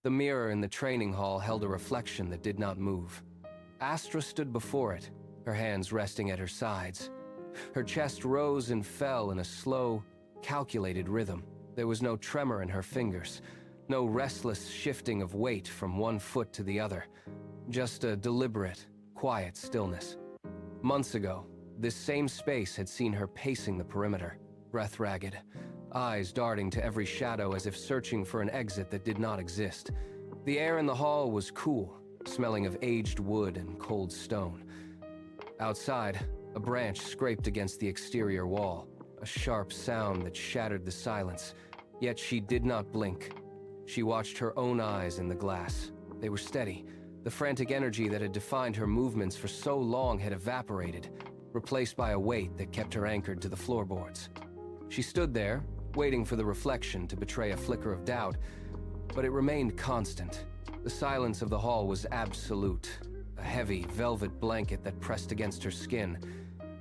The mirror in the training hall held a reflection that did not move. Astra stood before it, her hands resting at her sides. Her chest rose and fell in a slow, calculated rhythm. There was no tremor in her fingers, no restless shifting of weight from one foot to the other, just a deliberate, quiet stillness. Months ago, this same space had seen her pacing the perimeter, breath ragged, eyes darting to every shadow as if searching for an exit that did not exist. The air in the hall was cool, smelling of aged wood and cold stone. Outside, a branch scraped against the exterior wall, a sharp sound that shattered the silence, yet she did not blink. She watched her own eyes in the glass. They were steady. The frantic energy that had defined her movements for so long had evaporated, replaced by a weight that kept her anchored to the floorboards. She stood there, waiting for the reflection to betray a flicker of doubt, but it remained constant. The silence of the hall was absolute, a heavy, velvet blanket that pressed against her skin.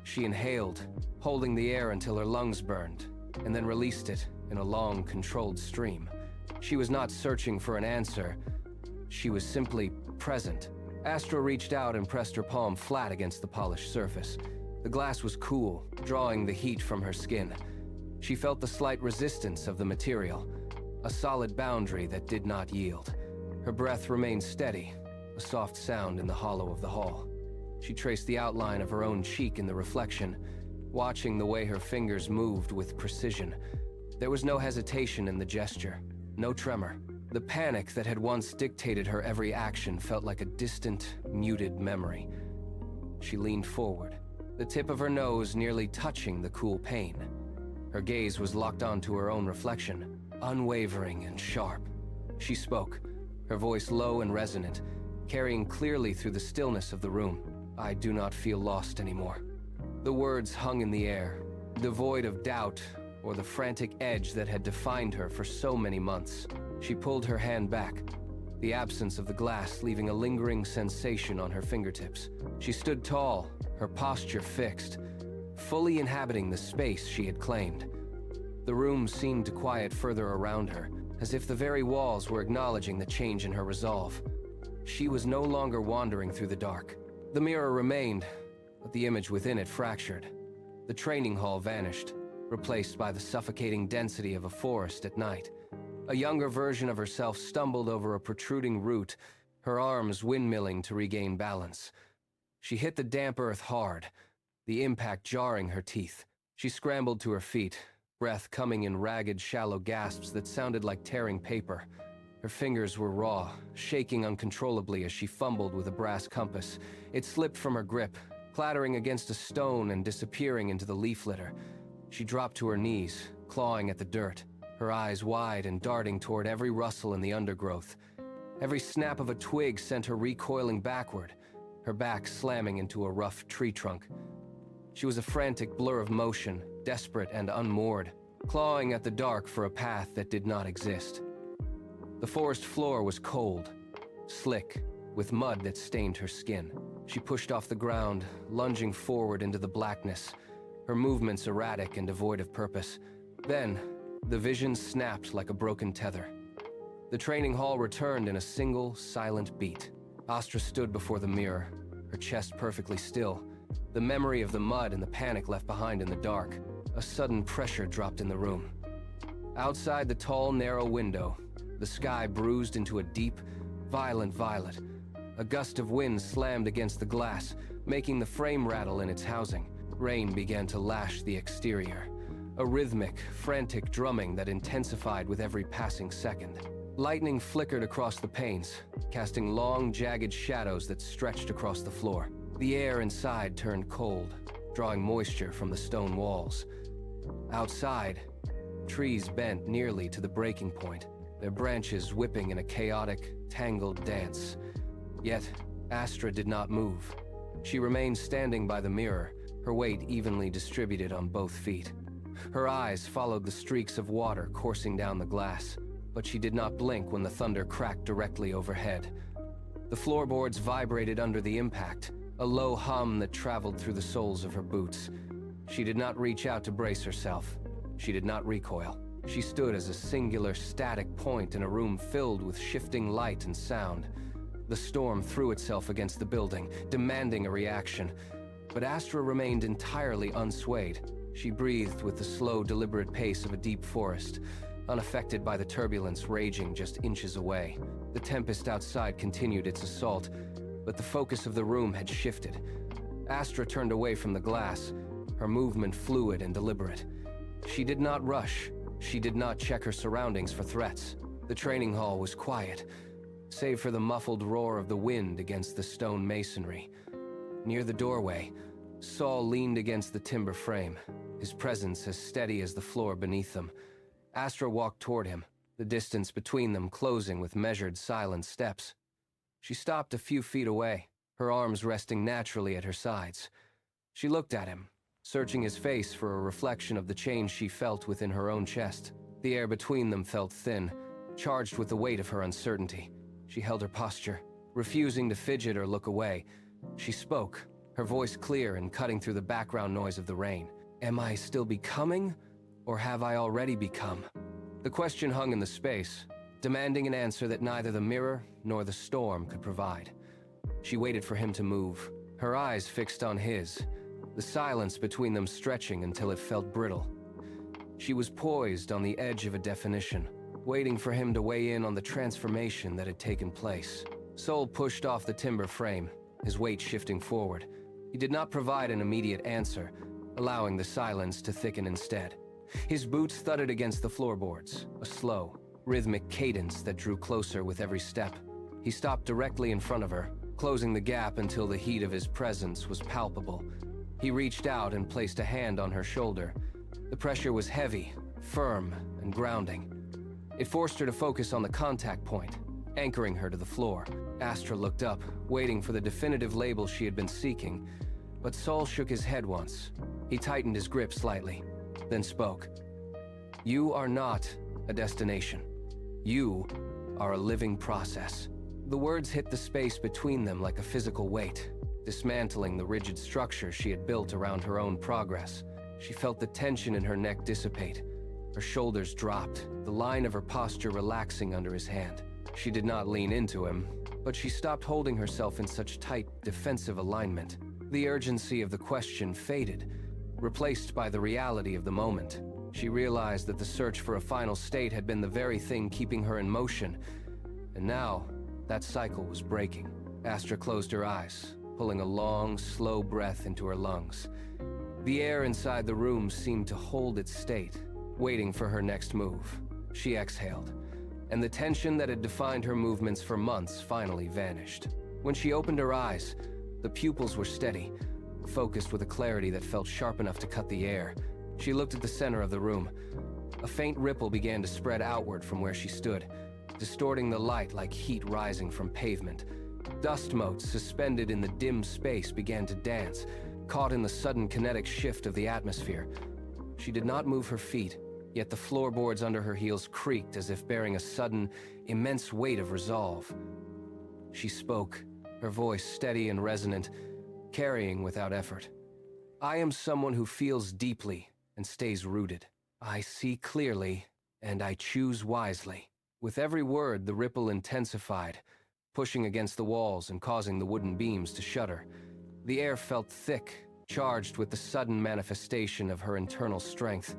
She inhaled, holding the air until her lungs burned, and then released it in a long, controlled stream. She was not searching for an answer. She was simply present. Astra reached out and pressed her palm flat against the polished surface. The glass was cool, drawing the heat from her skin. She felt the slight resistance of the material, a solid boundary that did not yield. Her breath remained steady, a soft sound in the hollow of the hall. She traced the outline of her own cheek in the reflection, watching the way her fingers moved with precision. There was no hesitation in the gesture, no tremor. The panic that had once dictated her every action felt like a distant, muted memory. She leaned forward, the tip of her nose nearly touching the cool pane. Her gaze was locked onto her own reflection, unwavering and sharp. She spoke, her voice low and resonant, carrying clearly through the stillness of the room. "I do not feel lost anymore." The words hung in the air, devoid of doubt or the frantic edge that had defined her for so many months. She pulled her hand back, the absence of the glass leaving a lingering sensation on her fingertips. She stood tall, her posture fixed, fully inhabiting the space she had claimed. The room seemed to quiet further around her, as if the very walls were acknowledging the change in her resolve. She was no longer wandering through the dark. The mirror remained, but the image within it fractured. The training hall vanished, replaced by the suffocating density of a forest at night. A younger version of herself stumbled over a protruding root, her arms windmilling to regain balance. She hit the damp earth hard, the impact jarring her teeth. She scrambled to her feet, breath coming in ragged, shallow gasps that sounded like tearing paper. Her fingers were raw, shaking uncontrollably as she fumbled with a brass compass. It slipped from her grip, clattering against a stone and disappearing into the leaf litter. She dropped to her knees, clawing at the dirt, her eyes wide and darting toward every rustle in the undergrowth. Every snap of a twig sent her recoiling backward, her back slamming into a rough tree trunk. She was a frantic blur of motion, desperate and unmoored, clawing at the dark for a path that did not exist. The forest floor was cold, slick, with mud that stained her skin. She pushed off the ground, lunging forward into the blackness, her movements erratic and devoid of purpose. Then, the vision snapped like a broken tether. The training hall returned in a single, silent beat. Astra stood before the mirror, her chest perfectly still, the memory of the mud and the panic left behind in the dark. A sudden pressure dropped in the room. Outside the tall, narrow window, the sky bruised into a deep, violent violet. A gust of wind slammed against the glass, making the frame rattle in its housing. Rain began to lash the exterior, a rhythmic, frantic drumming that intensified with every passing second. Lightning flickered across the panes, casting long, jagged shadows that stretched across the floor. The air inside turned cold, drawing moisture from the stone walls. Outside, trees bent nearly to the breaking point, their branches whipping in a chaotic, tangled dance. Yet, Astra did not move. She remained standing by the mirror, her weight evenly distributed on both feet. Her eyes followed the streaks of water coursing down the glass, but she did not blink when the thunder cracked directly overhead. The floorboards vibrated under the impact, a low hum that traveled through the soles of her boots. She did not reach out to brace herself. She did not recoil. She stood as a singular static point in a room filled with shifting light and sound. The storm threw itself against the building, demanding a reaction. But Astra remained entirely unswayed. She breathed with the slow, deliberate pace of a deep forest, unaffected by the turbulence raging just inches away. The tempest outside continued its assault, but the focus of the room had shifted. Astra turned away from the glass, her movement fluid and deliberate. She did not rush. She did not check her surroundings for threats. The training hall was quiet, save for the muffled roar of the wind against the stone masonry. Near the doorway, Saul leaned against the timber frame, his presence as steady as the floor beneath them. Astra walked toward him, the distance between them closing with measured, silent steps. She stopped a few feet away, her arms resting naturally at her sides. She looked at him, searching his face for a reflection of the change she felt within her own chest. The air between them felt thin, charged with the weight of her uncertainty. She held her posture, refusing to fidget or look away. She spoke, her voice clear and cutting through the background noise of the rain. Am I still becoming, or have I already become? The question hung in the space, demanding an answer that neither the mirror nor the storm could provide. She waited for him to move, her eyes fixed on his, the silence between them stretching until it felt brittle. She was poised on the edge of a definition, waiting for him to weigh in on the transformation that had taken place. Sol pushed off the timber frame, his weight shifting forward. He did not provide an immediate answer, allowing the silence to thicken instead. His boots thudded against the floorboards, a slow, rhythmic cadence that drew closer with every step. He stopped directly in front of her, closing the gap until the heat of his presence was palpable. He reached out and placed a hand on her shoulder. The pressure was heavy, firm, and grounding. It forced her to focus on the contact point, anchoring her to the floor. Astra looked up, waiting for the definitive label she had been seeking, but Saul shook his head once. He tightened his grip slightly, then spoke. You are not a destination. You are a living process. The words hit the space between them like a physical weight, dismantling the rigid structure she had built around her own progress. She felt the tension in her neck dissipate. Her shoulders dropped, the line of her posture relaxing under his hand. She did not lean into him, but she stopped holding herself in such tight, defensive alignment. The urgency of the question faded, replaced by the reality of the moment. She realized that the search for a final state had been the very thing keeping her in motion, and now that cycle was breaking. Astra closed her eyes, pulling a long, slow breath into her lungs. The air inside the room seemed to hold its state, waiting for her next move. She exhaled, and the tension that had defined her movements for months finally vanished. When she opened her eyes, the pupils were steady, focused with a clarity that felt sharp enough to cut the air. She looked at the center of the room. A faint ripple began to spread outward from where she stood, distorting the light like heat rising from pavement. Dust motes suspended in the dim space began to dance, caught in the sudden kinetic shift of the atmosphere. She did not move her feet, yet the floorboards under her heels creaked as if bearing a sudden, immense weight of resolve. She spoke, her voice steady and resonant, carrying without effort. I am someone who feels deeply and stays rooted. I see clearly, and I choose wisely. With every word, the ripple intensified, pushing against the walls and causing the wooden beams to shudder. The air felt thick, charged with the sudden manifestation of her internal strength.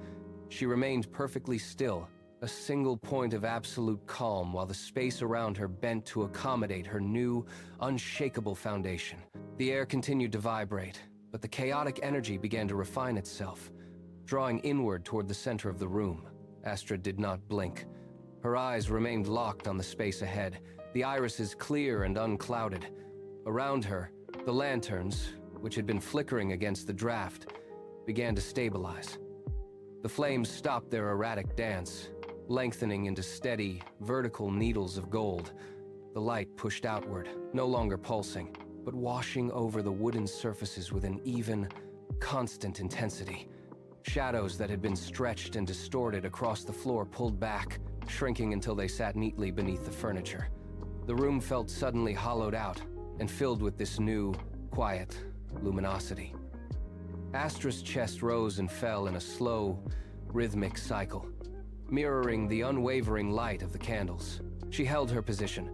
She remained perfectly still, a single point of absolute calm while the space around her bent to accommodate her new, unshakable foundation. The air continued to vibrate, but the chaotic energy began to refine itself, drawing inward toward the center of the room. Astra did not blink. Her eyes remained locked on the space ahead, the irises clear and unclouded. Around her, the lanterns, which had been flickering against the draft, began to stabilize. The flames stopped their erratic dance, lengthening into steady, vertical needles of gold. The light pushed outward, no longer pulsing, but washing over the wooden surfaces with an even, constant intensity. Shadows that had been stretched and distorted across the floor pulled back, shrinking until they sat neatly beneath the furniture. The room felt suddenly hollowed out and filled with this new, quiet luminosity. Astra's chest rose and fell in a slow, rhythmic cycle. mirroring the unwavering light of the candles. She held her position,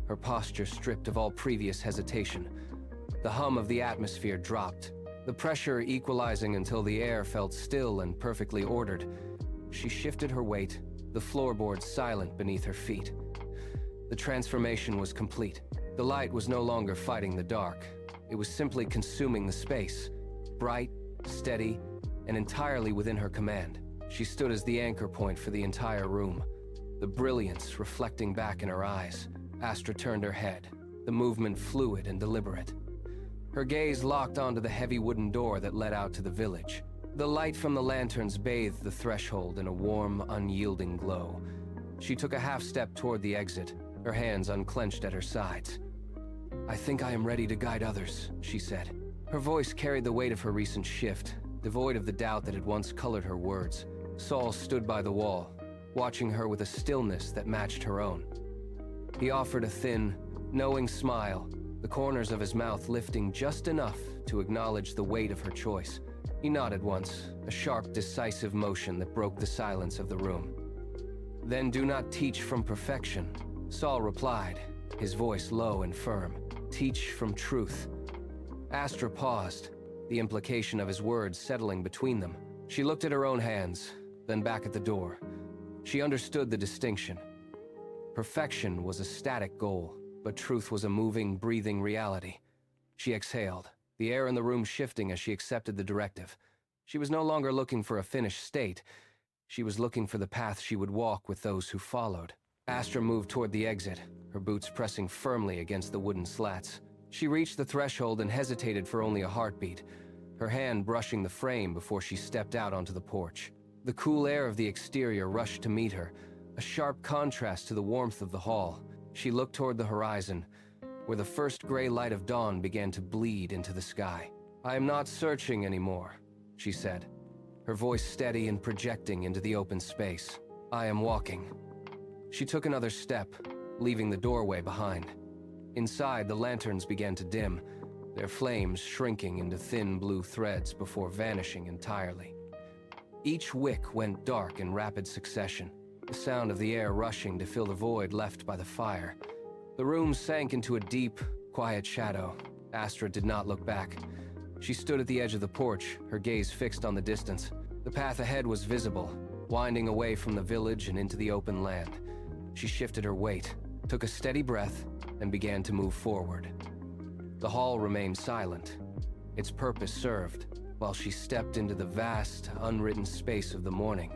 her posture stripped of all previous hesitation. The hum of the atmosphere dropped, the pressure equalizing until the air felt still and perfectly ordered. She shifted her weight, the floorboards silent beneath her feet. The transformation was complete. The light was no longer fighting the dark. It was simply consuming the space, bright, steady, and entirely within her command. She stood as the anchor point for the entire room, the brilliance reflecting back in her eyes. Astra turned her head, the movement fluid and deliberate. Her gaze locked onto the heavy wooden door that led out to the village. The light from the lanterns bathed the threshold in a warm, unyielding glow. She took a half step toward the exit, her hands unclenched at her sides. "I think I am ready to guide others," she said. Her voice carried the weight of her recent shift, devoid of the doubt that had once colored her words. Saul stood by the wall, watching her with a stillness that matched her own. He offered a thin, knowing smile, the corners of his mouth lifting just enough to acknowledge the weight of her choice. He nodded once, a sharp, decisive motion that broke the silence of the room. "Then do not teach from perfection," Saul replied, his voice low and firm. "Teach from truth." Astra paused, the implication of his words settling between them. She looked at her own hands, then back at the door. She understood the distinction. Perfection was a static goal, but truth was a moving, breathing reality. She exhaled, the air in the room shifting as she accepted the directive. She was no longer looking for a finished state. She was looking for the path she would walk with those who followed. Astra moved toward the exit, her boots pressing firmly against the wooden slats. She reached the threshold and hesitated for only a heartbeat, her hand brushing the frame before she stepped out onto the porch. The cool air of the exterior rushed to meet her, a sharp contrast to the warmth of the hall. She looked toward the horizon, where the first gray light of dawn began to bleed into the sky. "I am not searching anymore," she said, her voice steady and projecting into the open space. "I am walking." She took another step, leaving the doorway behind. Inside, the lanterns began to dim, their flames shrinking into thin blue threads before vanishing entirely. Each wick went dark in rapid succession, the sound of the air rushing to fill the void left by the fire. The room sank into a deep, quiet shadow. Astra did not look back. She stood at the edge of the porch, her gaze fixed on the distance. The path ahead was visible, winding away from the village and into the open land. She shifted her weight, took a steady breath, and began to move forward. The hall remained silent, its purpose served, while she stepped into the vast, unwritten space of the morning.